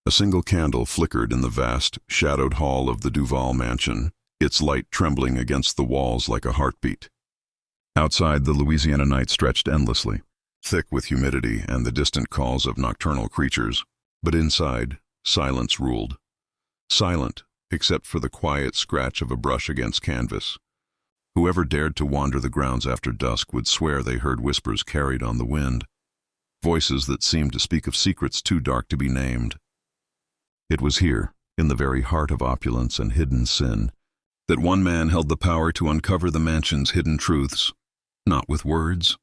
A single candle flickered in the vast, shadowed hall of the Duval mansion, its light trembling against the walls like a heartbeat. Outside, the Louisiana night stretched endlessly, thick with humidity and the distant calls of nocturnal creatures, but inside, silence ruled. Silent, except for the quiet scratch of a brush against canvas. Whoever dared to wander the grounds after dusk would swear they heard whispers carried on the wind, voices that seemed to speak of secrets too dark to be named. It was here, in the very heart of opulence and hidden sin, that one man held the power to uncover the mansion's hidden truths, not with words,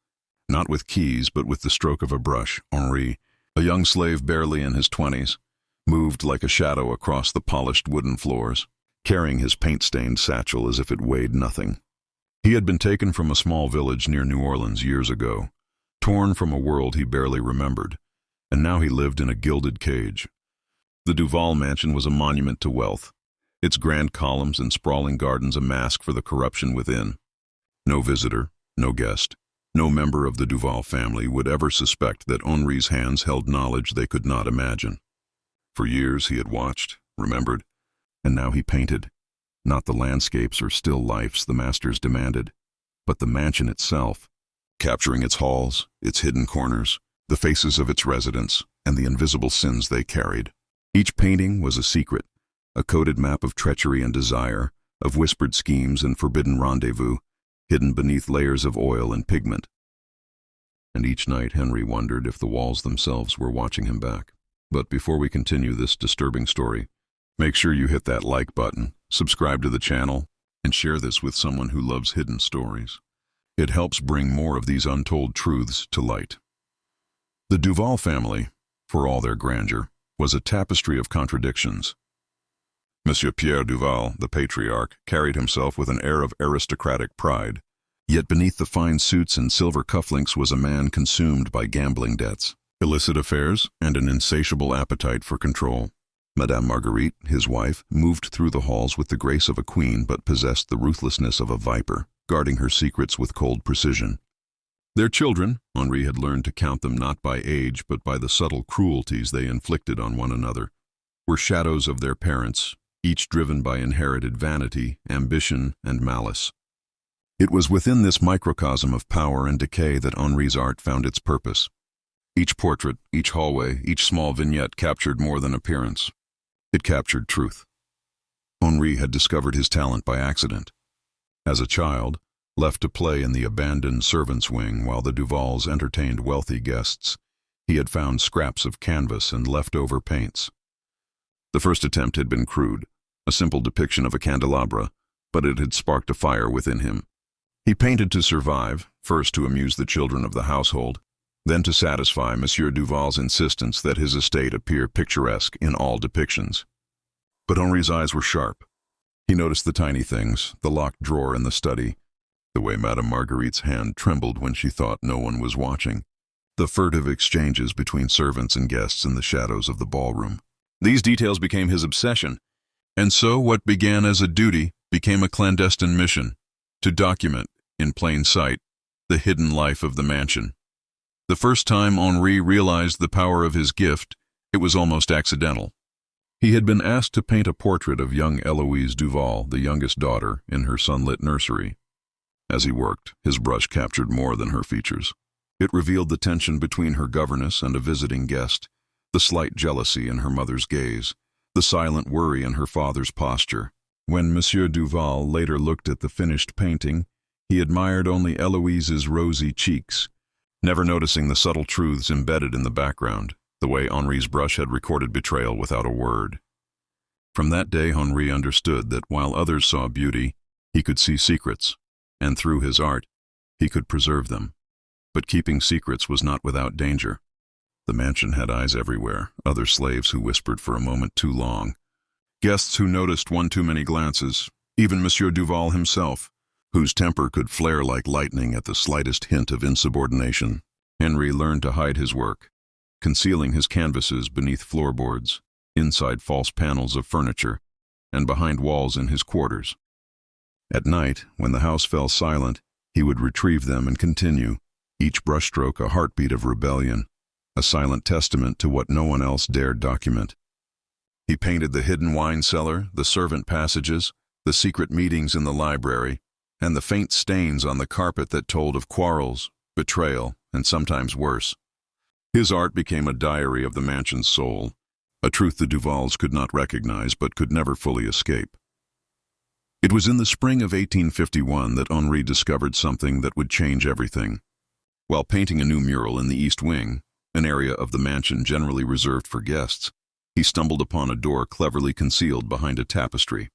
not with keys, but with the stroke of a brush. Henri, a young slave barely in his 20s, moved like a shadow across the polished wooden floors, carrying his paint-stained satchel as if it weighed nothing. He had been taken from a small village near New Orleans years ago, torn from a world he barely remembered, and now he lived in a gilded cage. The Duval mansion was a monument to wealth, its grand columns and sprawling gardens a mask for the corruption within. No visitor, no guest, no member of the Duval family would ever suspect that Henri's hands held knowledge they could not imagine. For years he had watched, remembered, and now he painted, not the landscapes or still lifes the masters demanded, but the mansion itself, capturing its halls, its hidden corners, the faces of its residents, and the invisible sins they carried. Each painting was a secret, a coded map of treachery and desire, of whispered schemes and forbidden rendezvous, hidden beneath layers of oil and pigment. And each night Henri wondered if the walls themselves were watching him back. But before we continue this disturbing story, make sure you hit that like button, subscribe to the channel, and share this with someone who loves hidden stories. It helps bring more of these untold truths to light. The Duval family, for all their grandeur, was a tapestry of contradictions. Monsieur Pierre Duval, the patriarch, carried himself with an air of aristocratic pride, yet beneath the fine suits and silver cufflinks was a man consumed by gambling debts, illicit affairs, and an insatiable appetite for control. Madame Marguerite, his wife, moved through the halls with the grace of a queen but possessed the ruthlessness of a viper, guarding her secrets with cold precision. Their children, Henri had learned to count them not by age but by the subtle cruelties they inflicted on one another, were shadows of their parents, each driven by inherited vanity, ambition, and malice. It was within this microcosm of power and decay that Henri's art found its purpose. Each portrait, each hallway, each small vignette captured more than appearance. It captured truth. Henri had discovered his talent by accident. As a child, left to play in the abandoned servants' wing while the Duvals entertained wealthy guests, he had found scraps of canvas and leftover paints. The first attempt had been crude, a simple depiction of a candelabra, but it had sparked a fire within him. He painted to survive, first to amuse the children of the household, then to satisfy Monsieur Duval's insistence that his estate appear picturesque in all depictions. But Henri's eyes were sharp. He noticed the tiny things, the locked drawer in the study, the way Madame Marguerite's hand trembled when she thought no one was watching, the furtive exchanges between servants and guests in the shadows of the ballroom. These details became his obsession, and so what began as a duty became a clandestine mission, to document, in plain sight, the hidden life of the mansion. The first time Henri realized the power of his gift, it was almost accidental. He had been asked to paint a portrait of young Eloise Duval, the youngest daughter, in her sunlit nursery. As he worked, his brush captured more than her features. It revealed the tension between her governess and a visiting guest, the slight jealousy in her mother's gaze, the silent worry in her father's posture. When Monsieur Duval later looked at the finished painting, he admired only Eloise's rosy cheeks, never noticing the subtle truths embedded in the background, the way Henri's brush had recorded betrayal without a word. From that day, Henri understood that while others saw beauty, he could see secrets, and through his art, he could preserve them. But keeping secrets was not without danger. The mansion had eyes everywhere, other slaves who whispered for a moment too long, guests who noticed one too many glances, even Monsieur Duval himself, whose temper could flare like lightning at the slightest hint of insubordination. Henri learned to hide his work, concealing his canvases beneath floorboards, inside false panels of furniture, and behind walls in his quarters. At night, when the house fell silent, he would retrieve them and continue, each brushstroke a heartbeat of rebellion, a silent testament to what no one else dared document. He painted the hidden wine cellar, the servant passages, the secret meetings in the library, and the faint stains on the carpet that told of quarrels, betrayal, and sometimes worse. His art became a diary of the mansion's soul, a truth the Duvals could not recognize but could never fully escape. It was in the spring of 1851 that Henri discovered something that would change everything. While painting a new mural in the East Wing, an area of the mansion generally reserved for guests, he stumbled upon a door cleverly concealed behind a tapestry.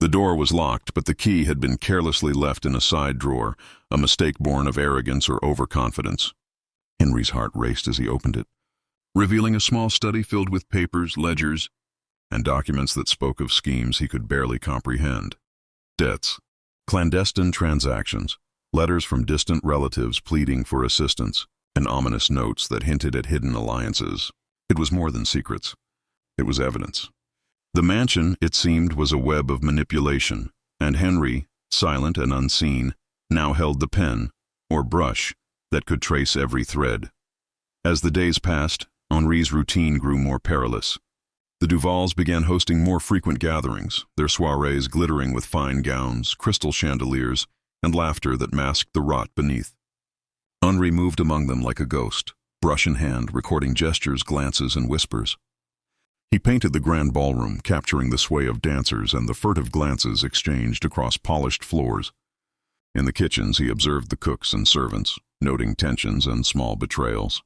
The door was locked, but the key had been carelessly left in a side drawer, a mistake born of arrogance or overconfidence. Henri's heart raced as he opened it, revealing a small study filled with papers, ledgers, and documents that spoke of schemes he could barely comprehend. Debts, clandestine transactions, letters from distant relatives pleading for assistance, and ominous notes that hinted at hidden alliances. It was more than secrets. It was evidence. The mansion, it seemed, was a web of manipulation, and Henri, silent and unseen, now held the pen, or brush, that could trace every thread. As the days passed, Henri's routine grew more perilous. The Duvals began hosting more frequent gatherings, their soirees glittering with fine gowns, crystal chandeliers, and laughter that masked the rot beneath. Henri moved among them like a ghost, brush in hand, recording gestures, glances, and whispers. He painted the grand ballroom, capturing the sway of dancers and the furtive glances exchanged across polished floors. In the kitchens, he observed the cooks and servants, noting tensions and small betrayals.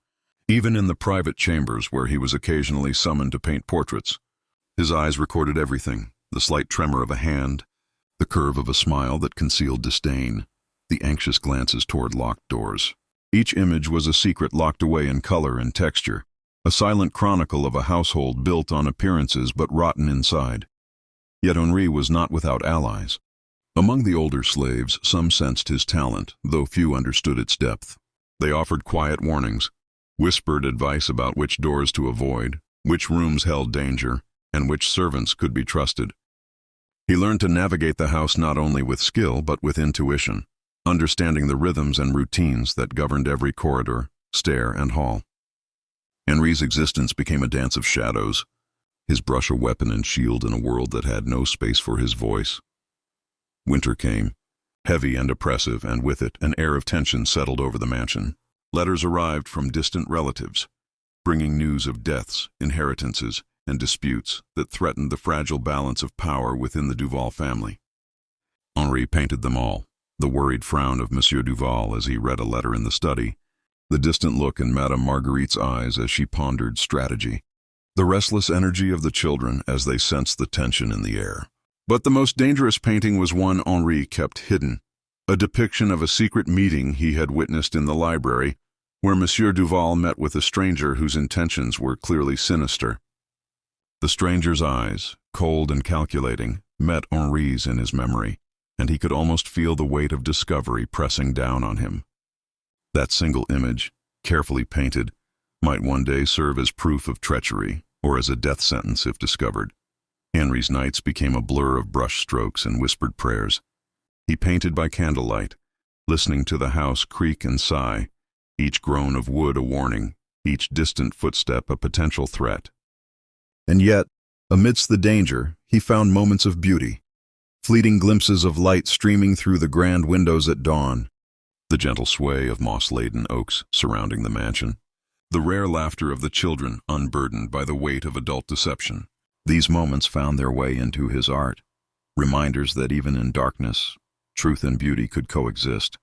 Even in the private chambers where he was occasionally summoned to paint portraits, his eyes recorded everything: the slight tremor of a hand, the curve of a smile that concealed disdain, the anxious glances toward locked doors. Each image was a secret locked away in color and texture, a silent chronicle of a household built on appearances but rotten inside. Yet Henri was not without allies. Among the older slaves, some sensed his talent, though few understood its depth. They offered quiet warnings, whispered advice about which doors to avoid, which rooms held danger, and which servants could be trusted. He learned to navigate the house not only with skill but with intuition, understanding the rhythms and routines that governed every corridor, stair, and hall. Henri's existence became a dance of shadows, his brush a weapon and shield in a world that had no space for his voice. Winter came, heavy and oppressive, and with it an air of tension settled over the mansion. Letters arrived from distant relatives, bringing news of deaths, inheritances, and disputes that threatened the fragile balance of power within the Duval family. Henri painted them all, the worried frown of Monsieur Duval as he read a letter in the study, the distant look in Madame Marguerite's eyes as she pondered strategy, the restless energy of the children as they sensed the tension in the air. But the most dangerous painting was one Henri kept hidden, a depiction of a secret meeting he had witnessed in the library, where Monsieur Duval met with a stranger whose intentions were clearly sinister. The stranger's eyes, cold and calculating, met Henri's in his memory, and he could almost feel the weight of discovery pressing down on him. That single image, carefully painted, might one day serve as proof of treachery or as a death sentence if discovered. Henri's nights became a blur of brush strokes and whispered prayers. He painted by candlelight, listening to the house creak and sigh, each groan of wood a warning, each distant footstep a potential threat. And yet, amidst the danger, he found moments of beauty, fleeting glimpses of light streaming through the grand windows at dawn, the gentle sway of moss-laden oaks surrounding the mansion, the rare laughter of the children unburdened by the weight of adult deception. These moments found their way into his art, reminders that even in darkness, truth and beauty could coexist.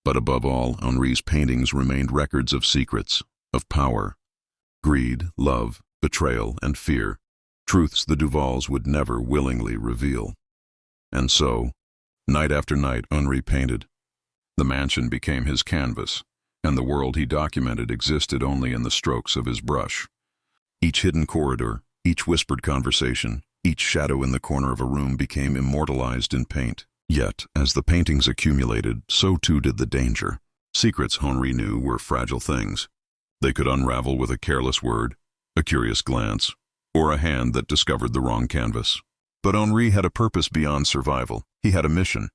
But above all, Henri's paintings remained records of secrets, of power, greed, love, betrayal, and fear, truths the Duvals would never willingly reveal. And so, night after night, Henri painted. The mansion became his canvas, and the world he documented existed only in the strokes of his brush. Each hidden corridor, each whispered conversation, each shadow in the corner of a room became immortalized in paint. Yet, as the paintings accumulated, so too did the danger. Secrets, Henri knew, were fragile things. They could unravel with a careless word, a curious glance, or a hand that discovered the wrong canvas. But Henri had a purpose beyond survival. He had a mission.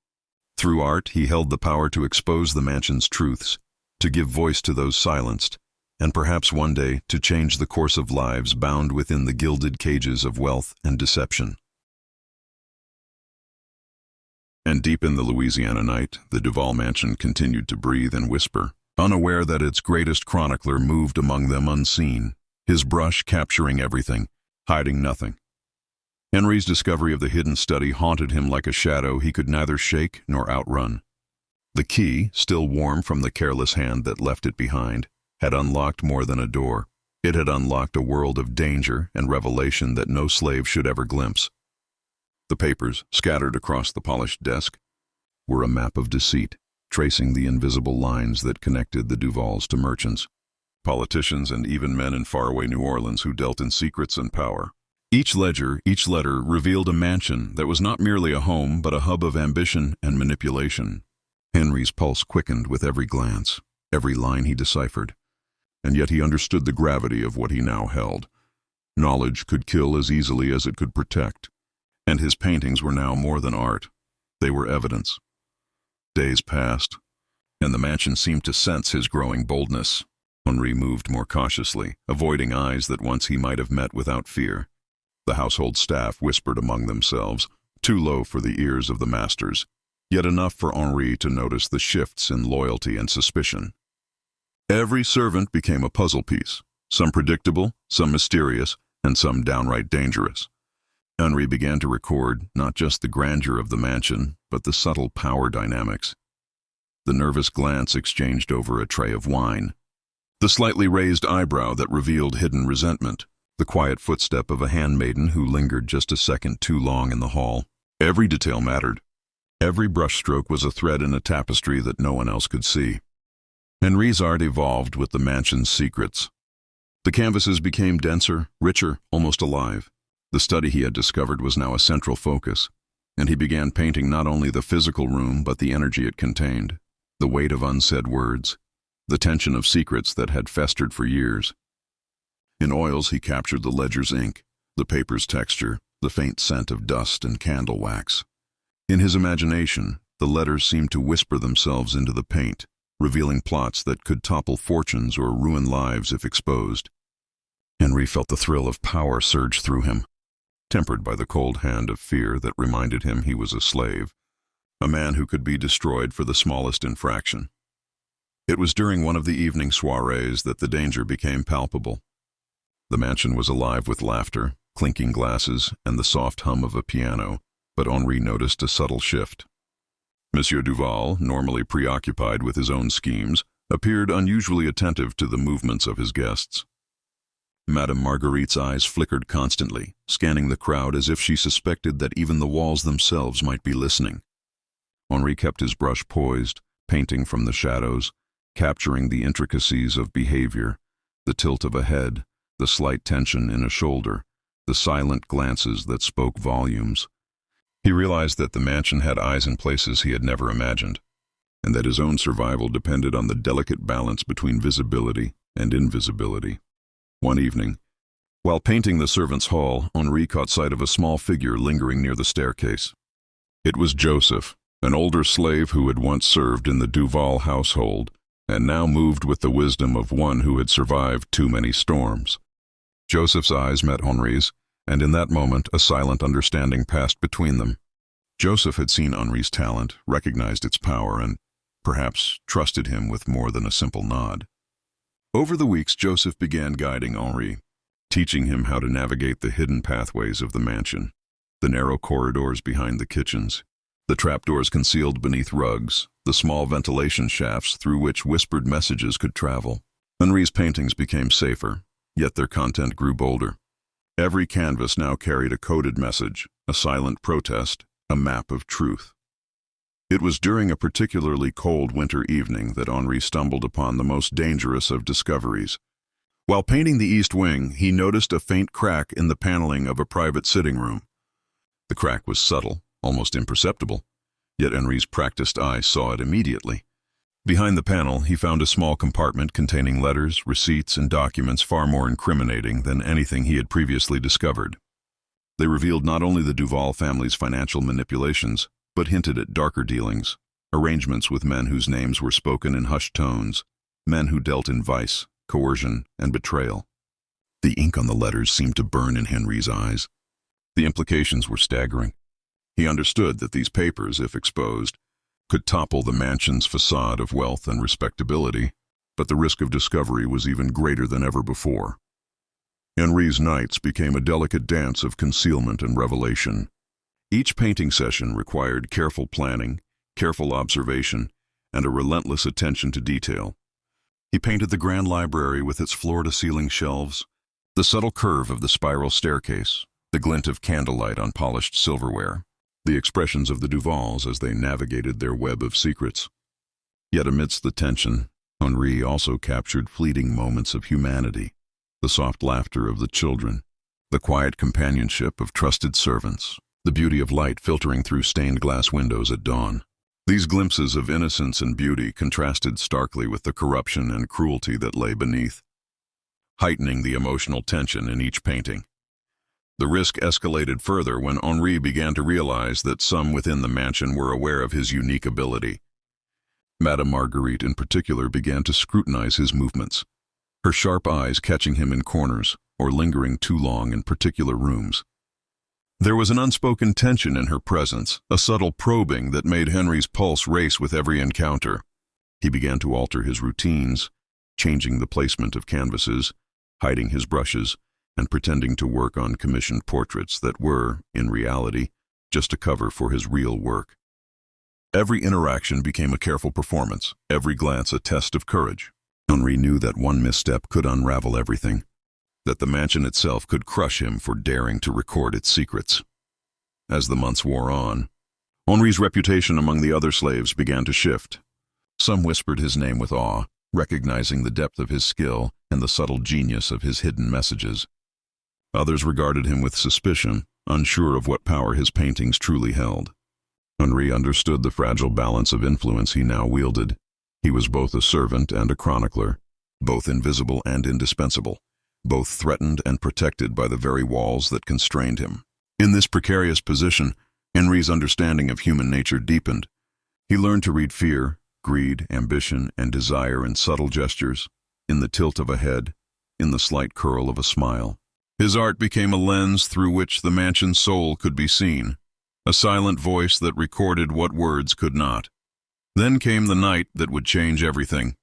Through art, he held the power to expose the mansion's truths, to give voice to those silenced, and perhaps one day to change the course of lives bound within the gilded cages of wealth and deception. And deep in the Louisiana night, the Duval mansion continued to breathe and whisper, unaware that its greatest chronicler moved among them unseen, his brush capturing everything, hiding nothing. Henry's discovery of the hidden study haunted him like a shadow he could neither shake nor outrun. The key, still warm from the careless hand that left it behind, had unlocked more than a door. It had unlocked a world of danger and revelation that no slave should ever glimpse. The papers, scattered across the polished desk, were a map of deceit, tracing the invisible lines that connected the Duvals to merchants, politicians, and even men in faraway New Orleans who dealt in secrets and power. Each ledger, each letter, revealed a mansion that was not merely a home but a hub of ambition and manipulation. Henry's pulse quickened with every glance, every line he deciphered, and yet he understood the gravity of what he now held. Knowledge could kill as easily as it could protect, and his paintings were now more than art. They were evidence. Days passed, and the mansion seemed to sense his growing boldness. Henri moved more cautiously, avoiding eyes that once he might have met without fear. The household staff whispered among themselves, too low for the ears of the masters, yet enough for Henri to notice the shifts in loyalty and suspicion. Every servant became a puzzle piece, some predictable, some mysterious, and some downright dangerous. Henri began to record not just the grandeur of the mansion, but the subtle power dynamics. The nervous glance exchanged over a tray of wine, the slightly raised eyebrow that revealed hidden resentment, the quiet footstep of a handmaiden who lingered just a second too long in the hall. Every detail mattered. Every brushstroke was a thread in a tapestry that no one else could see. Henri's art evolved with the mansion's secrets. The canvases became denser, richer, almost alive. The study he had discovered was now a central focus, and he began painting not only the physical room but the energy it contained, the weight of unsaid words, the tension of secrets that had festered for years. In oils he captured the ledger's ink, the paper's texture, the faint scent of dust and candle wax. In his imagination, the letters seemed to whisper themselves into the paint, revealing plots that could topple fortunes or ruin lives if exposed. Henri felt the thrill of power surge through him, tempered by the cold hand of fear that reminded him he was a slave, a man who could be destroyed for the smallest infraction. It was during one of the evening soirees that the danger became palpable. The mansion was alive with laughter, clinking glasses, and the soft hum of a piano, but Henri noticed a subtle shift. Monsieur Duval, normally preoccupied with his own schemes, appeared unusually attentive to the movements of his guests. Madame Marguerite's eyes flickered constantly, scanning the crowd as if she suspected that even the walls themselves might be listening. Henri kept his brush poised, painting from the shadows, capturing the intricacies of behavior, the tilt of a head, the slight tension in a shoulder, the silent glances that spoke volumes. He realized that the mansion had eyes in places he had never imagined, and that his own survival depended on the delicate balance between visibility and invisibility. One evening, while painting the servants' hall, Henri caught sight of a small figure lingering near the staircase. It was Joseph, an older slave who had once served in the Duval household and now moved with the wisdom of one who had survived too many storms. Joseph's eyes met Henri's, and in that moment a silent understanding passed between them. Joseph had seen Henri's talent, recognized its power, and perhaps trusted him with more than a simple nod. Over the weeks, Joseph began guiding Henri, teaching him how to navigate the hidden pathways of the mansion, the narrow corridors behind the kitchens, the trapdoors concealed beneath rugs, the small ventilation shafts through which whispered messages could travel. Henri's paintings became safer, yet their content grew bolder. Every canvas now carried a coded message, a silent protest, a map of truth. It was during a particularly cold winter evening that Henri stumbled upon the most dangerous of discoveries. While painting the east wing, he noticed a faint crack in the paneling of a private sitting room. The crack was subtle, almost imperceptible, yet Henri's practiced eye saw it immediately. Behind the panel, he found a small compartment containing letters, receipts, and documents far more incriminating than anything he had previously discovered. They revealed not only the Duval family's financial manipulations, but hinted at darker dealings, arrangements with men whose names were spoken in hushed tones, men who dealt in vice, coercion, and betrayal. The ink on the letters seemed to burn in Henry's eyes. The implications were staggering. He understood that these papers, if exposed, could topple the mansion's facade of wealth and respectability, but the risk of discovery was even greater than ever before. Henry's nights became a delicate dance of concealment and revelation. Each painting session required careful planning, careful observation, and a relentless attention to detail. He painted the grand library with its floor-to-ceiling shelves, the subtle curve of the spiral staircase, the glint of candlelight on polished silverware, the expressions of the Duvals as they navigated their web of secrets. Yet amidst the tension, Henri also captured fleeting moments of humanity, the soft laughter of the children, the quiet companionship of trusted servants, the beauty of light filtering through stained glass windows at dawn. These glimpses of innocence and beauty contrasted starkly with the corruption and cruelty that lay beneath, heightening the emotional tension in each painting. The risk escalated further when Henri began to realize that some within the mansion were aware of his unique ability. Madame Marguerite in particular began to scrutinize his movements, her sharp eyes catching him in corners or lingering too long in particular rooms. There was an unspoken tension in her presence, a subtle probing that made Henry's pulse race with every encounter. He began to alter his routines, changing the placement of canvases, hiding his brushes, and pretending to work on commissioned portraits that were, in reality, just a cover for his real work. Every interaction became a careful performance, every glance a test of courage. Henri knew that one misstep could unravel everything, that the mansion itself could crush him for daring to record its secrets. As the months wore on, Henri's reputation among the other slaves began to shift. Some whispered his name with awe, recognizing the depth of his skill and the subtle genius of his hidden messages. Others regarded him with suspicion, unsure of what power his paintings truly held. Henri understood the fragile balance of influence he now wielded. He was both a servant and a chronicler, both invisible and indispensable, both threatened and protected by the very walls that constrained him. In this precarious position, Henri's understanding of human nature deepened. He learned to read fear, greed, ambition, and desire in subtle gestures, in the tilt of a head, in the slight curl of a smile. His art became a lens through which the mansion's soul could be seen, a silent voice that recorded what words could not. Then came the night that would change everything.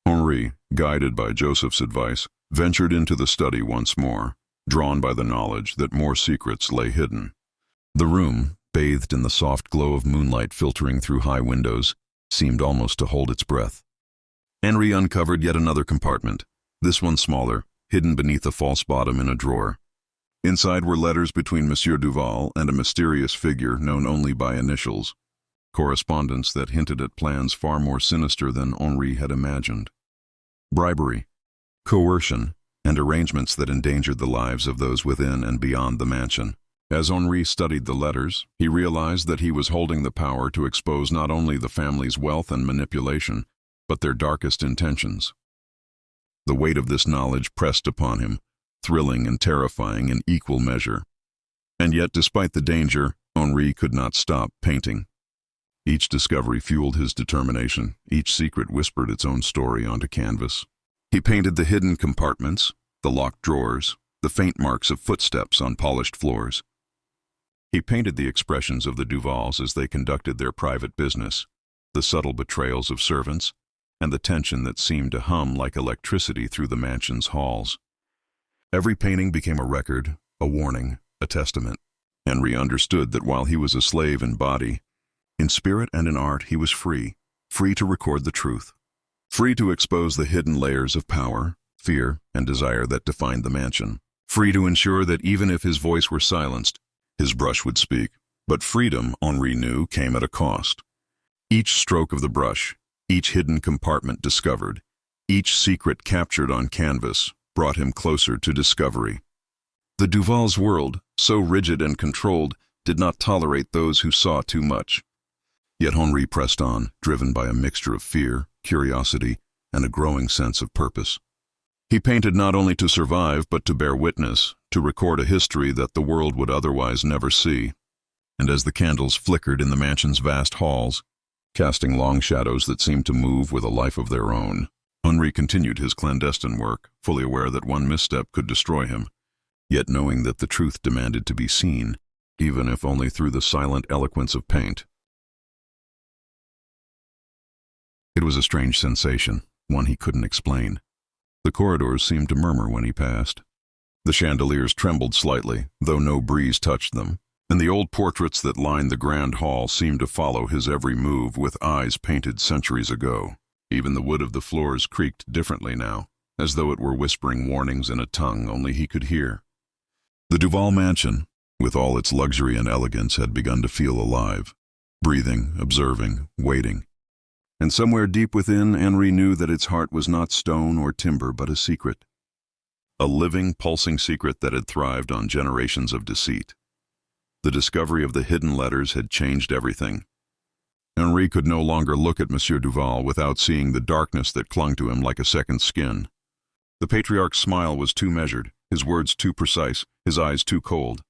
Henri, guided by Joseph's advice, ventured into the study once more, drawn by the knowledge that more secrets lay hidden. The room, bathed in the soft glow of moonlight filtering through high windows, seemed almost to hold its breath. Henri uncovered yet another compartment, this one smaller, hidden beneath a false bottom in a drawer. Inside were letters between Monsieur Duval and a mysterious figure known only by initials, correspondence that hinted at plans far more sinister than Henri had imagined. Bribery, coercion, and arrangements that endangered the lives of those within and beyond the mansion. As Henri studied the letters, he realized that he was holding the power to expose not only the family's wealth and manipulation, but their darkest intentions. The weight of this knowledge pressed upon him, thrilling and terrifying in equal measure. And yet, despite the danger, Henri could not stop painting. Each discovery fueled his determination, each secret whispered its own story onto canvas. He painted the hidden compartments, the locked drawers, the faint marks of footsteps on polished floors. He painted the expressions of the Duvals as they conducted their private business, the subtle betrayals of servants, and the tension that seemed to hum like electricity through the mansion's halls. Every painting became a record, a warning, a testament. Henri understood that while he was a slave in body, in spirit and in art he was free, free to record the truth, free to expose the hidden layers of power, fear, and desire that defined the mansion, free to ensure that even if his voice were silenced, his brush would speak. But freedom, Henri knew, came at a cost. Each stroke of the brush, each hidden compartment discovered, each secret captured on canvas, brought him closer to discovery. The Duval's world, so rigid and controlled, did not tolerate those who saw too much. Yet Henri pressed on, driven by a mixture of fear, curiosity, and a growing sense of purpose. He painted not only to survive, but to bear witness, to record a history that the world would otherwise never see. And as the candles flickered in the mansion's vast halls, casting long shadows that seemed to move with a life of their own, Henri continued his clandestine work, fully aware that one misstep could destroy him, yet knowing that the truth demanded to be seen, even if only through the silent eloquence of paint. It was a strange sensation, one he couldn't explain. The corridors seemed to murmur when he passed. The chandeliers trembled slightly, though no breeze touched them, and the old portraits that lined the grand hall seemed to follow his every move with eyes painted centuries ago. Even the wood of the floors creaked differently now, as though it were whispering warnings in a tongue only he could hear. The Duval mansion, with all its luxury and elegance, had begun to feel alive, breathing, observing, waiting. And somewhere deep within, Henri knew that its heart was not stone or timber, but a secret. A living, pulsing secret that had thrived on generations of deceit. The discovery of the hidden letters had changed everything. Henri could no longer look at Monsieur Duval without seeing the darkness that clung to him like a second skin. The patriarch's smile was too measured, his words too precise, his eyes too cold.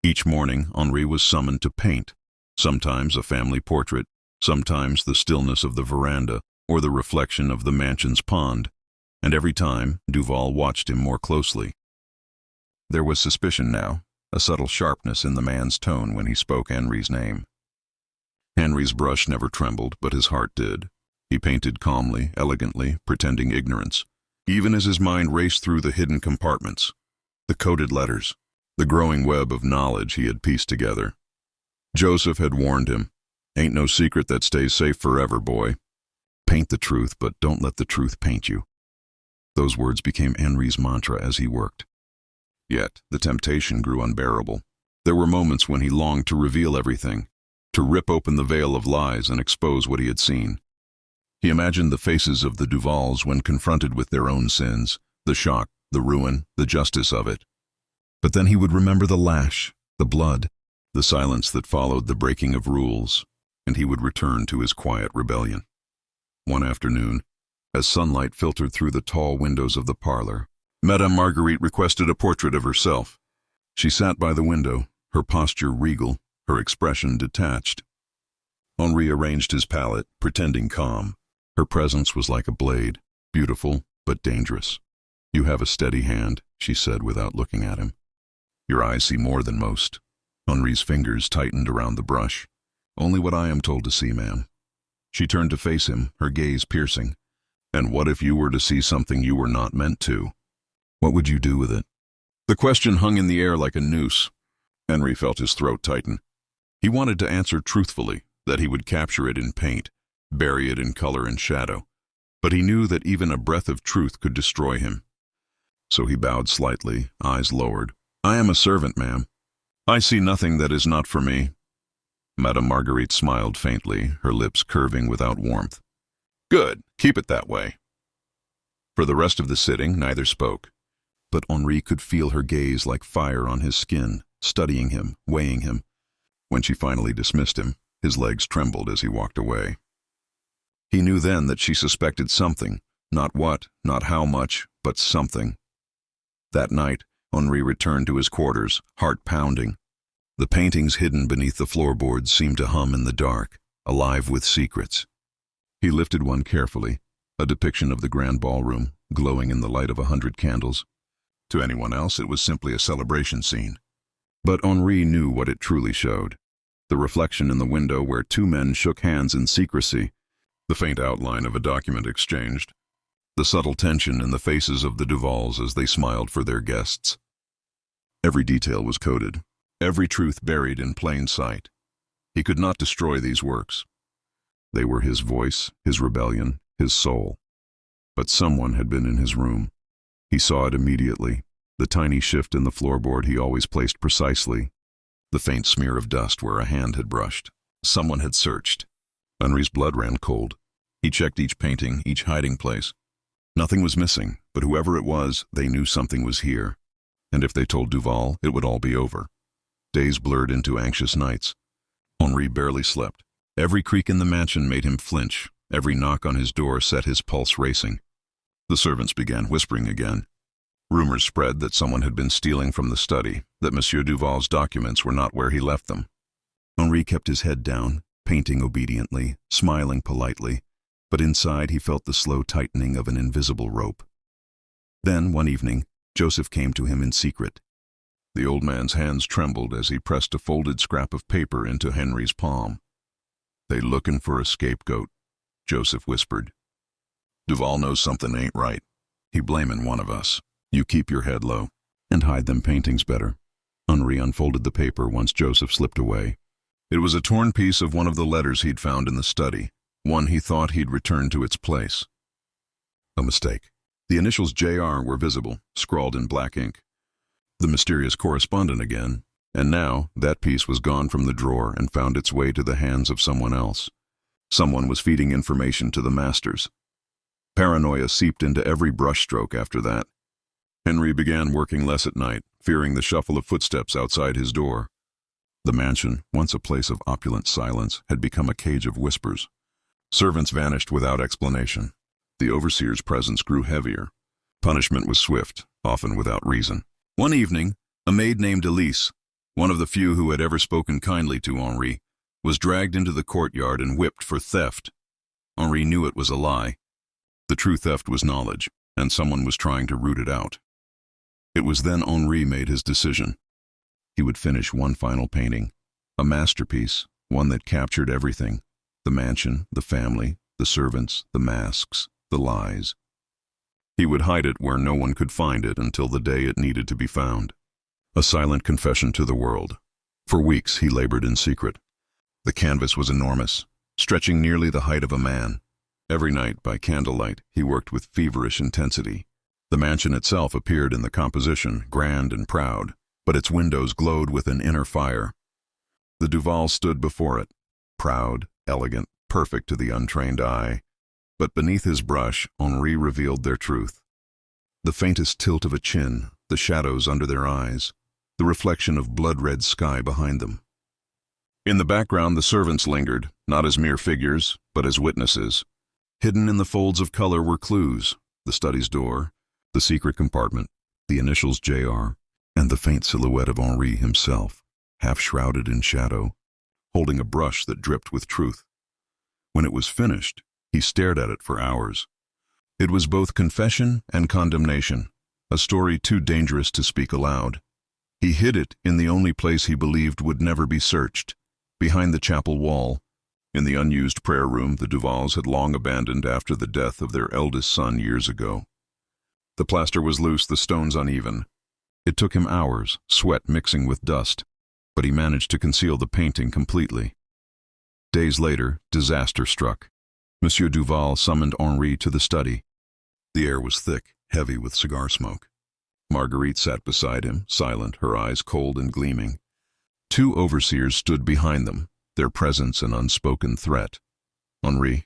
Each morning, Henri was summoned to paint, sometimes a family portrait, sometimes the stillness of the veranda or the reflection of the mansion's pond, and every time Duval watched him more closely. There was suspicion now, a subtle sharpness in the man's tone when he spoke Henri's name. Henri's brush never trembled, but his heart did. He painted calmly, elegantly, pretending ignorance, even as his mind raced through the hidden compartments, the coded letters, the growing web of knowledge he had pieced together. Joseph had warned him, "Ain't no secret that stays safe forever, boy. Paint the truth, but don't let the truth paint you." Those words became Henri's mantra as he worked. Yet the temptation grew unbearable. There were moments when he longed to reveal everything, to rip open the veil of lies and expose what he had seen. He imagined the faces of the Duvals when confronted with their own sins, the shock, the ruin, the justice of it. But then he would remember the lash, the blood, the silence that followed the breaking of rules, and he would return to his quiet rebellion. One afternoon, as sunlight filtered through the tall windows of the parlor, Madame Marguerite requested a portrait of herself. She sat by the window, her posture regal, her expression detached. Henri arranged his palette, pretending calm. Her presence was like a blade, beautiful but dangerous. "You have a steady hand," she said without looking at him. "Your eyes see more than most." Henri's fingers tightened around the brush. "Only what I am told to see, ma'am." She turned to face him, her gaze piercing. "And what if you were to see something you were not meant to? What would you do with it?" The question hung in the air like a noose. Henri felt his throat tighten. He wanted to answer truthfully, that he would capture it in paint, bury it in color and shadow, but he knew that even a breath of truth could destroy him. So he bowed slightly, eyes lowered. "I am a servant, ma'am. I see nothing that is not for me." Madame Marguerite smiled faintly, her lips curving without warmth. "Good, keep it that way." For the rest of the sitting, neither spoke, but Henri could feel her gaze like fire on his skin, studying him, weighing him. When she finally dismissed him, his legs trembled as he walked away. He knew then that she suspected something, not what, not how much, but something. That night, Henri returned to his quarters, heart pounding. The paintings hidden beneath the floorboards seemed to hum in the dark, alive with secrets. He lifted one carefully, a depiction of the grand ballroom, glowing in the light of 100 candles. To anyone else, it was simply a celebration scene. But Henri knew what it truly showed. The reflection in the window where two men shook hands in secrecy, the faint outline of a document exchanged, the subtle tension in the faces of the Duvals as they smiled for their guests. Every detail was coded, every truth buried in plain sight. He could not destroy these works. They were his voice, his rebellion, his soul. But someone had been in his room. He saw it immediately, the tiny shift in the floorboard he always placed precisely, the faint smear of dust where a hand had brushed. Someone had searched. Henri's blood ran cold. He checked each painting, each hiding place. Nothing was missing, but whoever it was, they knew something was here. And if they told Duval, it would all be over. Days blurred into anxious nights. Henri barely slept. Every creak in the mansion made him flinch. Every knock on his door set his pulse racing. The servants began whispering again. Rumors spread that someone had been stealing from the study, that Monsieur Duval's documents were not where he left them. Henri kept his head down, painting obediently, smiling politely. but inside he felt the slow tightening of an invisible rope. Then, one evening, Joseph came to him in secret. The old man's hands trembled as he pressed a folded scrap of paper into Henry's palm. "They looking for a scapegoat," Joseph whispered. "Duval knows something ain't right. He blaming one of us. You keep your head low and hide them paintings better." Henri unfolded the paper once Joseph slipped away. It was a torn piece of one of the letters he'd found in the study, one he thought he'd returned to its place. A mistake. The initials JR were visible, scrawled in black ink. The mysterious correspondent again, and now that piece was gone from the drawer and found its way to the hands of someone else. Someone was feeding information to the masters. Paranoia seeped into every brushstroke after that. Henry began working less at night, fearing the shuffle of footsteps outside his door. The mansion, once a place of opulent silence, had become a cage of whispers. Servants vanished without explanation. The overseer's presence grew heavier. Punishment was swift, often without reason. One evening, a maid named Elise, one of the few who had ever spoken kindly to Henri, was dragged into the courtyard and whipped for theft. Henri knew it was a lie. The true theft was knowledge, and someone was trying to root it out. It was then Henri made his decision. He would finish one final painting, a masterpiece, one that captured everything: the mansion, the family, the servants, the masks, the lies. He would hide it where no one could find it until the day it needed to be found. A silent confession to the world. For weeks he labored in secret. The canvas was enormous, stretching nearly the height of a man. Every night, by candlelight, he worked with feverish intensity. The mansion itself appeared in the composition, grand and proud, but its windows glowed with an inner fire. The Duval stood before it, proud, elegant, perfect to the untrained eye. But beneath his brush, Henri revealed their truth. The faintest tilt of a chin, the shadows under their eyes, the reflection of blood-red sky behind them. In the background the servants lingered, not as mere figures, but as witnesses. Hidden in the folds of color were clues: the study's door, the secret compartment, the initials JR, and the faint silhouette of Henri himself, half shrouded in shadow, holding a brush that dripped with truth. When it was finished, he stared at it for hours. It was both confession and condemnation, a story too dangerous to speak aloud. He hid it in the only place he believed would never be searched, behind the chapel wall. In the unused prayer room the Duvals had long abandoned after the death of their eldest son years ago. The plaster was loose, the stones uneven. It took him hours, sweat mixing with dust, but he managed to conceal the painting completely. Days later, disaster struck. Monsieur Duval summoned Henri to the study. The air was thick, heavy with cigar smoke. Marguerite sat beside him, silent, her eyes cold and gleaming. Two overseers stood behind them, their presence an unspoken threat. "Henri,"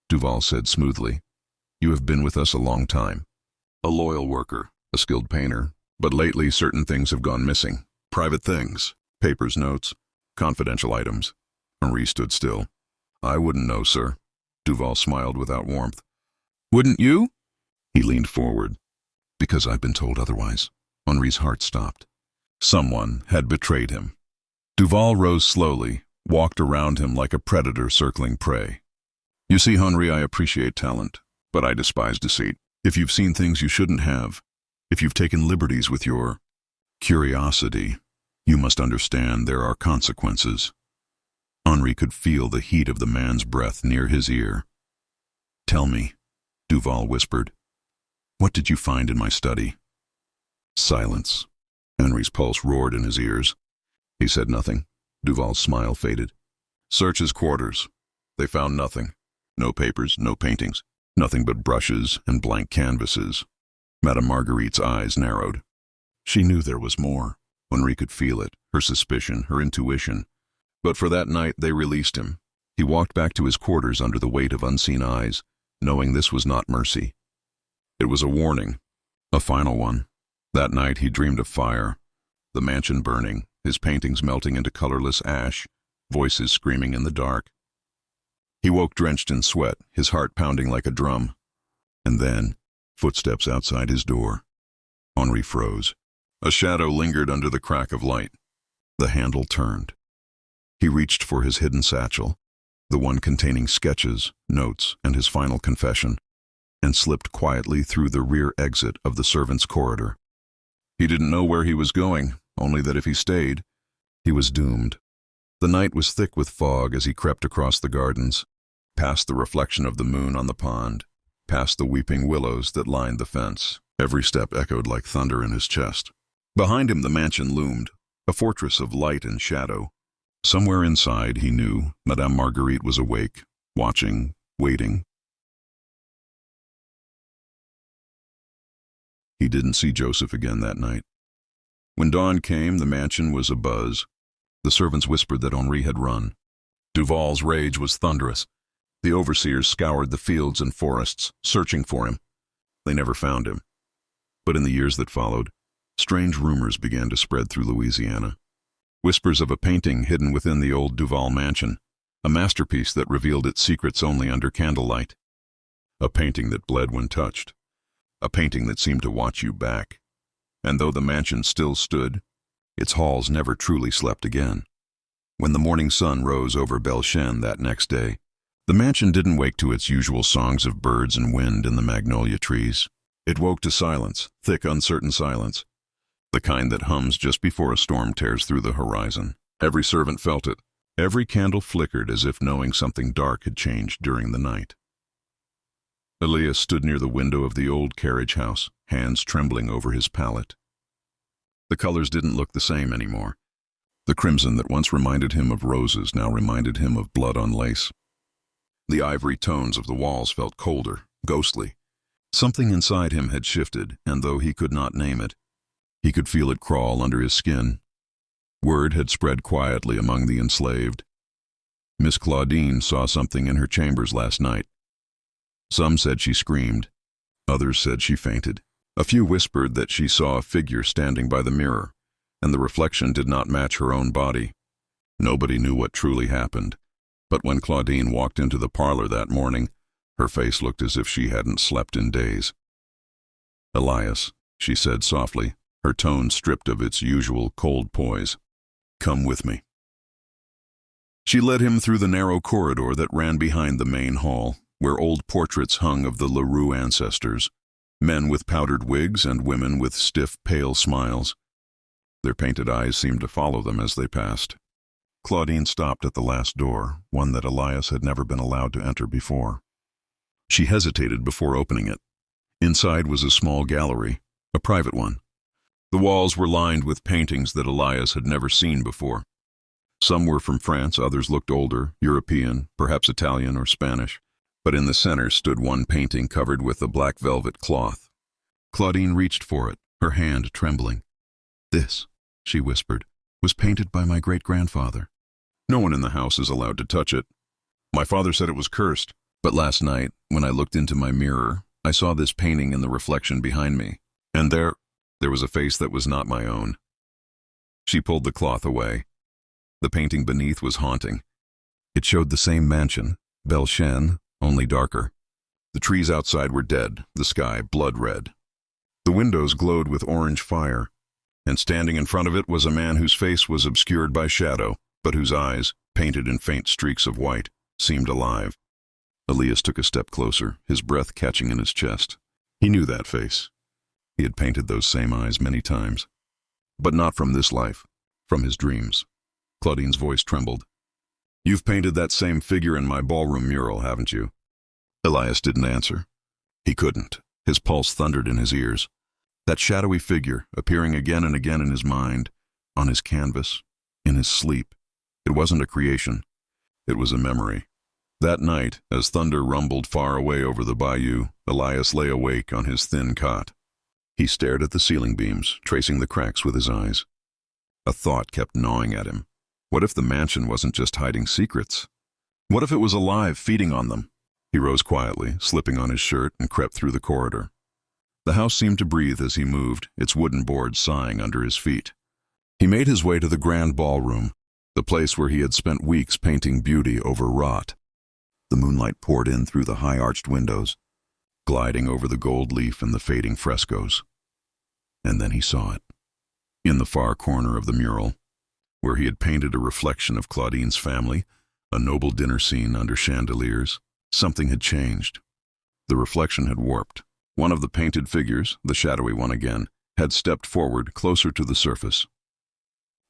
Duval said smoothly, "you have been with us a long time. A loyal worker, a skilled painter, but lately certain things have gone missing. Private things, papers, notes, confidential items." Henri stood still. "I wouldn't know, sir." Duval smiled without warmth. "Wouldn't you?" He leaned forward. "Because I've been told otherwise." Henri's heart stopped. Someone had betrayed him. Duval rose slowly, walked around him like a predator circling prey. "You see, Henri, I appreciate talent, but I despise deceit. If you've seen things you shouldn't have, if you've taken liberties with your curiosity, you must understand there are consequences." Henri could feel the heat of the man's breath near his ear. "Tell me," Duval whispered. "What did you find in my study?" Silence. Henri's pulse roared in his ears. He said nothing. Duval's smile faded. "Search his quarters. They found nothing. No papers, no paintings. Nothing but brushes and blank canvases." Madame Marguerite's eyes narrowed. She knew there was more. Henri could feel it, her suspicion, her intuition. But for that night they released him. He walked back to his quarters under the weight of unseen eyes, knowing this was not mercy. It was a warning, a final one. That night he dreamed of fire, the mansion burning, his paintings melting into colorless ash, voices screaming in the dark. He woke drenched in sweat, his heart pounding like a drum. And then, footsteps outside his door. Henri froze. A shadow lingered under the crack of light. The handle turned. He reached for his hidden satchel. the one containing sketches, notes, and his final confession, and slipped quietly through the rear exit of the servants' corridor. He didn't know where he was going, only that if he stayed, he was doomed. The night was thick with fog as he crept across the gardens, past the reflection of the moon on the pond, past the weeping willows that lined the fence. Every step echoed like thunder in his chest. Behind him the mansion loomed, a fortress of light and shadow. Somewhere inside, he knew, Madame Marguerite was awake, watching, waiting. He didn't see Joseph again that night. When dawn came, the mansion was abuzz. The servants whispered that Henri had run. Duval's rage was thunderous. The overseers scoured the fields and forests, searching for him. They never found him. But in the years that followed, strange rumors began to spread through Louisiana. Whispers of a painting hidden within the old Duval mansion, a masterpiece that revealed its secrets only under candlelight. A painting that bled when touched. A painting that seemed to watch you back. And though the mansion still stood, its halls never truly slept again. When the morning sun rose over Belshan that next day, the mansion didn't wake to its usual songs of birds and wind in the magnolia trees. It woke to silence, thick, uncertain silence, the kind that hums just before a storm tears through the horizon. Every servant felt it. Every candle flickered as if knowing something dark had changed during the night. Elias stood near the window of the old carriage house, hands trembling over his palette. The colors didn't look the same anymore. The crimson that once reminded him of roses now reminded him of blood on lace. The ivory tones of the walls felt colder, ghostly. Something inside him had shifted, and though he could not name it, he could feel it crawl under his skin. Word had spread quietly among the enslaved. Miss Claudine saw something in her chambers last night. Some said she screamed. Others said she fainted. A few whispered that she saw a figure standing by the mirror, and the reflection did not match her own body. Nobody knew what truly happened, but when Claudine walked into the parlor that morning, her face looked as if she hadn't slept in days. "Elias," she said softly, her tone stripped of its usual cold poise. "Come with me." She led him through the narrow corridor that ran behind the main hall, where old portraits hung of the Leroux ancestors, men with powdered wigs and women with stiff, pale smiles. Their painted eyes seemed to follow them as they passed. Claudine stopped at the last door, one that Elias had never been allowed to enter before. She hesitated before opening it. Inside was a small gallery, a private one. The walls were lined with paintings that Elias had never seen before. Some were from France, others looked older, European, perhaps Italian or Spanish. But in the center stood one painting covered with a black velvet cloth. Claudine reached for it, her hand trembling. "This," she whispered, "was painted by my great-grandfather. No one in the house is allowed to touch it. My father said it was cursed. But last night, when I looked into my mirror, I saw this painting in the reflection behind me. And there was a face that was not my own." She pulled the cloth away. The painting beneath was haunting. It showed the same mansion, Belshan, only darker. The trees outside were dead, the sky blood red. The windows glowed with orange fire, and standing in front of it was a man whose face was obscured by shadow, but whose eyes, painted in faint streaks of white, seemed alive. Elias took a step closer, his breath catching in his chest. He knew that face. He had painted those same eyes many times. But not from this life, from his dreams. Claudine's voice trembled. "You've painted that same figure in my ballroom mural, haven't you?" Elias didn't answer. He couldn't. His pulse thundered in his ears. That shadowy figure, appearing again and again in his mind, on his canvas, in his sleep. It wasn't a creation. It was a memory. That night, as thunder rumbled far away over the bayou, Elias lay awake on his thin cot. He stared at the ceiling beams, tracing the cracks with his eyes. A thought kept gnawing at him. What if the mansion wasn't just hiding secrets? What if it was alive, feeding on them? He rose quietly, slipping on his shirt, and crept through the corridor. The house seemed to breathe as he moved, its wooden boards sighing under his feet. He made his way to the grand ballroom, the place where he had spent weeks painting beauty over rot. The moonlight poured in through the high-arched windows, gliding over the gold leaf and the fading frescoes. And then he saw it. In the far corner of the mural, where he had painted a reflection of Claudine's family, A noble dinner scene under chandeliers. Something had changed. The reflection had warped. One of the painted figures, the shadowy one again, had stepped forward, closer to the surface.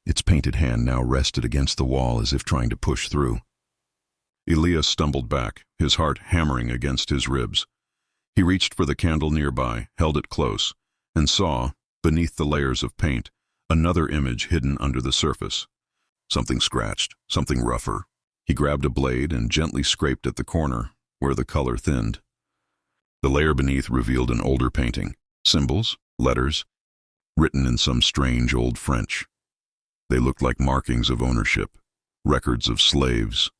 Its painted hand now rested against the wall as if trying to push through. Elias stumbled back, his heart hammering against his ribs. He reached for the candle nearby, held it close, and saw, beneath the layers of paint, another image hidden under the surface. Something scratched, something rougher. He grabbed a blade and gently scraped at the corner, where the color thinned. The layer beneath revealed an older painting, symbols, letters, written in some strange old French. They looked like markings of ownership, records of slaves,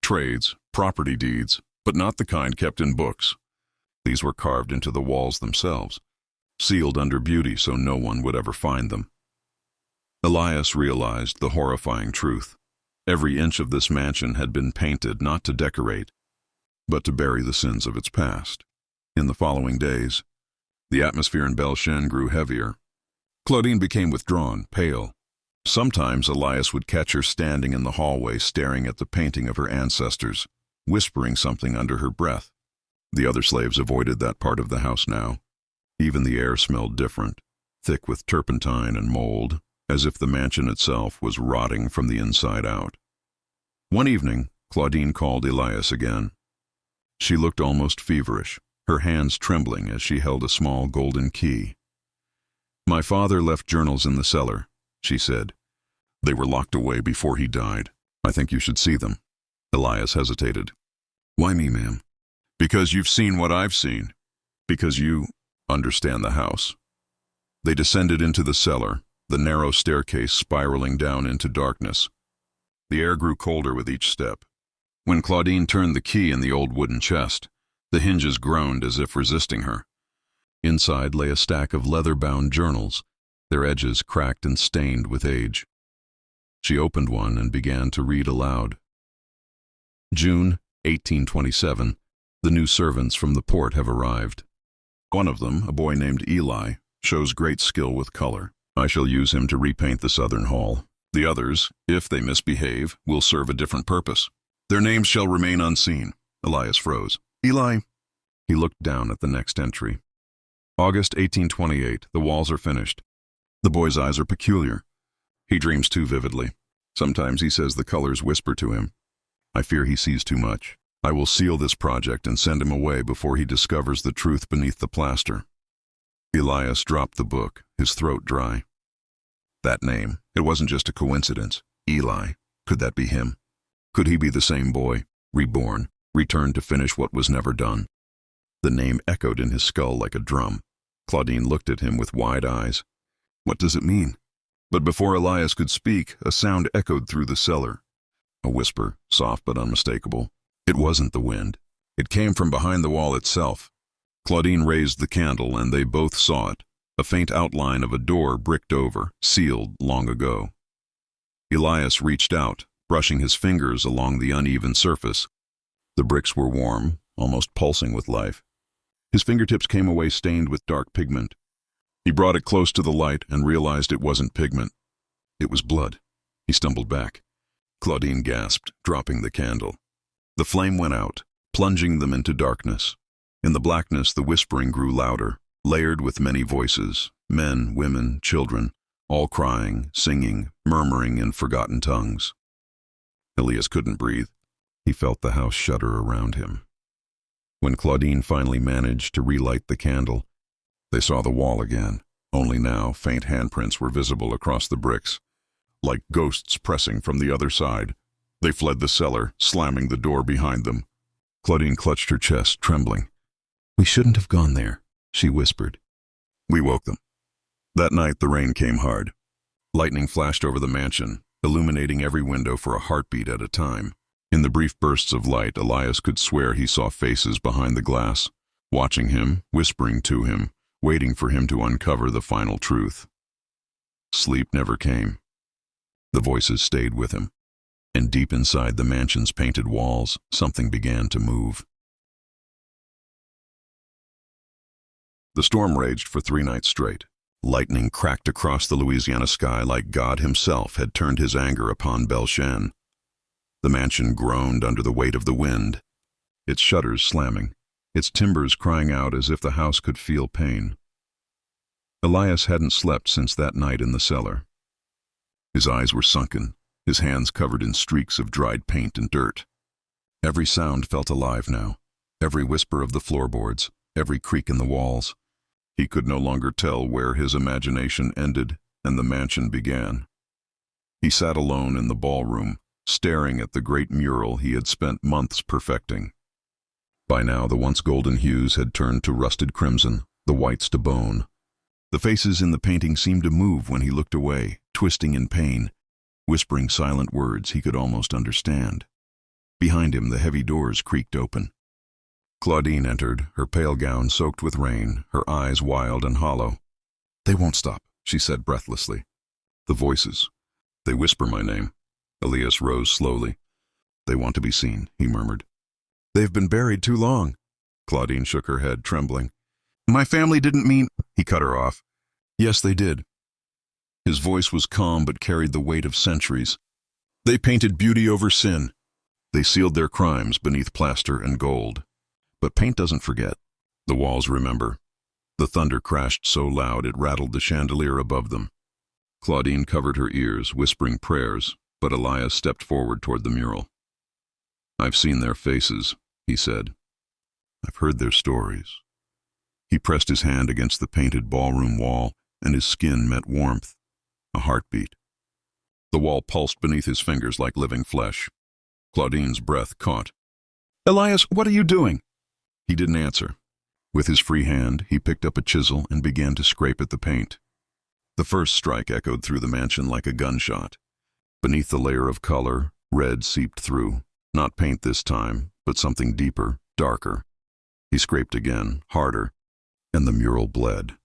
trades, property deeds, but not the kind kept in books. These were carved into the walls themselves, sealed under beauty so no one would ever find them. Elias realized the horrifying truth. Every inch of this mansion had been painted not to decorate, but to bury the sins of its past. In the following days, the atmosphere in Belshan grew heavier. Claudine became withdrawn, pale. Sometimes Elias would catch her standing in the hallway staring at the painting of her ancestors, whispering something under her breath. The other slaves avoided that part of the house now. Even the air smelled different, thick with turpentine and mold, as if the mansion itself was rotting from the inside out. One evening, Claudine called Elias again. She looked almost feverish, her hands trembling as she held a small golden key. "My father left journals in the cellar," she said. "They were locked away before he died. I think you should see them." Elias hesitated. "Why me, ma'am?" "Because you've seen what I've seen. Because you understand the house." They descended into the cellar, the narrow staircase spiraling down into darkness. The air grew colder with each step. When Claudine turned the key in the old wooden chest, the hinges groaned as if resisting her. Inside lay a stack of leather-bound journals, their edges cracked and stained with age. She opened one and began to read aloud. June 1827. The new servants from the port have arrived. One of them, a boy named Eli, shows great skill with color. I shall use him to repaint the southern hall. The others, if they misbehave, will serve a different purpose. Their names shall remain unseen. Elias froze. Eli. He looked down at the next entry. August 1828. The walls are finished. The boy's eyes are peculiar. He dreams too vividly. Sometimes he says the colors whisper to him. I fear he sees too much. I will seal this project and send him away before he discovers the truth beneath the plaster. Elias dropped the book, his throat dry. That name, it wasn't just a coincidence. Eli. Could that be him? Could he be the same boy, reborn, returned to finish what was never done? The name echoed in his skull like a drum. Claudine looked at him with wide eyes. What does it mean? But before Elias could speak, a sound echoed through the cellar. A whisper, soft but unmistakable. It wasn't the wind. It came from behind the wall itself. Claudine raised the candle and they both saw it, a faint outline of a door bricked over, sealed long ago. Elias reached out, brushing his fingers along the uneven surface. The bricks were warm, almost pulsing with life. His fingertips came away stained with dark pigment. He brought it close to the light and realized it wasn't pigment. It was blood. He stumbled back. Claudine gasped, dropping the candle. The flame went out, plunging them into darkness. In the blackness, the whispering grew louder, layered with many voices, men, women, children, all crying, singing, murmuring in forgotten tongues. Elias couldn't breathe. He felt the house shudder around him. When Claudine finally managed to relight the candle, they saw the wall again, only now faint handprints were visible across the bricks. Like ghosts pressing from the other side, they fled the cellar, slamming the door behind them. Claudine clutched her chest, trembling. We shouldn't have gone there, she whispered. We woke them. That night the rain came hard. Lightning flashed over the mansion, illuminating every window for a heartbeat at a time. In the brief bursts of light, Elias could swear he saw faces behind the glass, watching him, whispering to him, waiting for him to uncover the final truth. Sleep never came. The voices stayed with him, and deep inside the mansion's painted walls, something began to move. The storm raged for 3 nights straight. Lightning cracked across the Louisiana sky like God himself had turned his anger upon Belshan. The mansion groaned under the weight of the wind, its shutters slamming, its timbers crying out as if the house could feel pain. Elias hadn't slept since that night in the cellar. His eyes were sunken, his hands covered in streaks of dried paint and dirt. Every sound felt alive now, every whisper of the floorboards, every creak in the walls. He could no longer tell where his imagination ended and the mansion began. He sat alone in the ballroom, staring at the great mural he had spent months perfecting. By now the once golden hues had turned to rusted crimson, the whites to bone. The faces in the painting seemed to move when he looked away, twisting in pain, whispering silent words he could almost understand. Behind him the heavy doors creaked open. Claudine entered, her pale gown soaked with rain, her eyes wild and hollow. "They won't stop," she said breathlessly. "The voices. They whisper my name." Elias rose slowly. "They want to be seen," he murmured. "They've been buried too long." Claudine shook her head, trembling. "My family didn't mean—" He cut her off. "Yes, they did." His voice was calm but carried the weight of centuries. "They painted beauty over sin. They sealed their crimes beneath plaster and gold. But paint doesn't forget. The walls remember." The thunder crashed so loud it rattled the chandelier above them. Claudine covered her ears, whispering prayers, but Elias stepped forward toward the mural. "I've seen their faces," he said. "I've heard their stories." He pressed his hand against the painted ballroom wall, and his skin met warmth, a heartbeat. The wall pulsed beneath his fingers like living flesh. Claudine's breath caught. "Elias, what are you doing?" He didn't answer. With his free hand, he picked up a chisel and began to scrape at the paint. The first strike echoed through the mansion like a gunshot. Beneath the layer of color, red seeped through. Not paint this time, but something deeper, darker. He scraped again, harder, and the mural bled.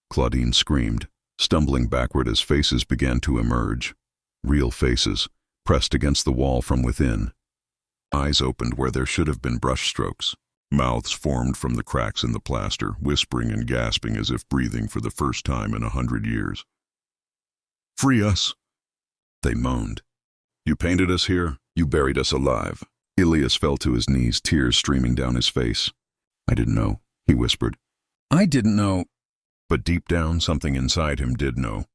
Claudine screamed, stumbling backward as faces began to emerge. Real faces, pressed against the wall from within. Eyes opened where there should have been brushstrokes. Mouths formed from the cracks in the plaster, whispering and gasping as if breathing for the first time in 100 years. "Free us," they moaned. "You painted us here, you buried us alive." Elias fell to his knees, tears streaming down his face. "I didn't know," he whispered. "I didn't know." But deep down, something inside him did know.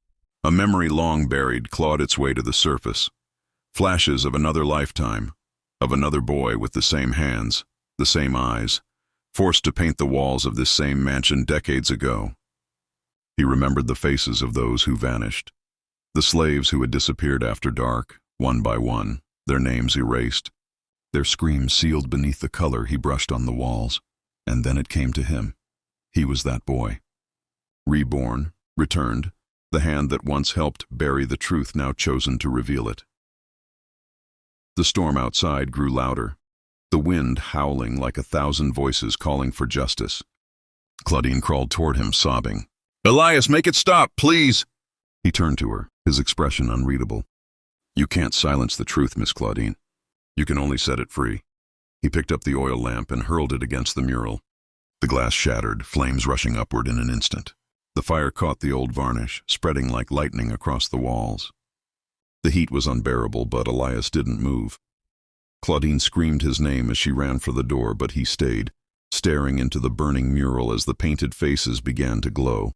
A memory long buried clawed its way to the surface. Flashes of another lifetime, of another boy with the same hands, the same eyes, forced to paint the walls of this same mansion decades ago. He remembered the faces of those who vanished, the slaves who had disappeared after dark, one by one, their names erased, their screams sealed beneath the color he brushed on the walls. And then it came to him. He was that boy. Reborn, returned, the hand that once helped bury the truth now chosen to reveal it. The storm outside grew louder, the wind howling like 1,000 voices calling for justice. Claudine crawled toward him, sobbing. "Elias, make it stop, please!" He turned to her, his expression unreadable. "You can't silence the truth, Miss Claudine. You can only set it free." He picked up the oil lamp and hurled it against the mural. The glass shattered, flames rushing upward in an instant. The fire caught the old varnish, spreading like lightning across the walls. The heat was unbearable, but Elias didn't move. Claudine screamed his name as she ran for the door, but he stayed, staring into the burning mural as the painted faces began to glow.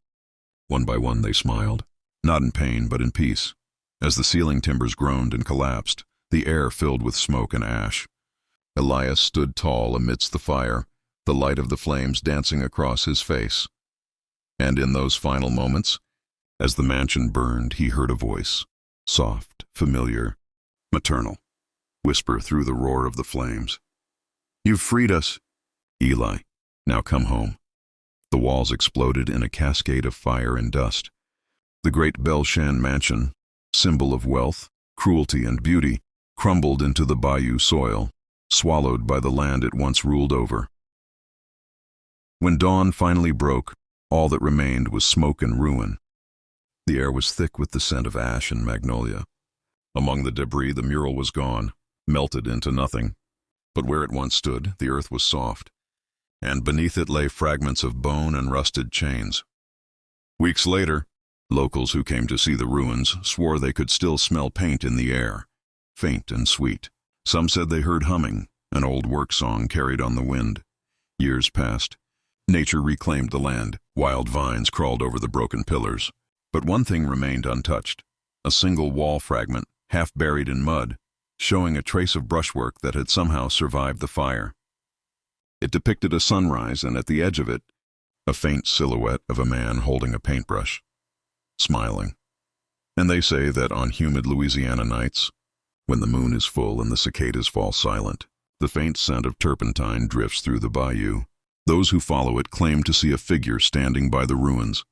One by one they smiled, not in pain but in peace. As the ceiling timbers groaned and collapsed, the air filled with smoke and ash. Elias stood tall amidst the fire, the light of the flames dancing across his face. And in those final moments, as the mansion burned, he heard a voice, soft, familiar, maternal, whisper through the roar of the flames. "You've freed us, Eli. Now come home." The walls exploded in a cascade of fire and dust. The great Belshan mansion, symbol of wealth, cruelty, and beauty, crumbled into the bayou soil, swallowed by the land it once ruled over. When dawn finally broke, all that remained was smoke and ruin. The air was thick with the scent of ash and magnolia. Among the debris, the mural was gone, melted into nothing. But where it once stood, the earth was soft, and beneath it lay fragments of bone and rusted chains. Weeks later, locals who came to see the ruins swore they could still smell paint in the air, faint and sweet, Some said they heard humming, an old work song carried on the wind. Years passed. Nature reclaimed the land. Wild vines crawled over the broken pillars. But one thing remained untouched, a single wall fragment, half buried in mud, showing a trace of brushwork that had somehow survived the fire. It depicted a sunrise, and at the edge of it, a faint silhouette of a man holding a paintbrush, smiling. And they say that on humid Louisiana nights, when the moon is full and the cicadas fall silent, the faint scent of turpentine drifts through the bayou. Those who follow it claim to see a figure standing by the ruins,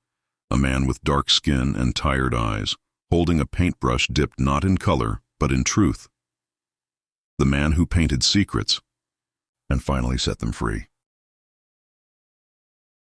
a man with dark skin and tired eyes, holding a paintbrush dipped not in color, but in truth. The man who painted secrets and finally set them free.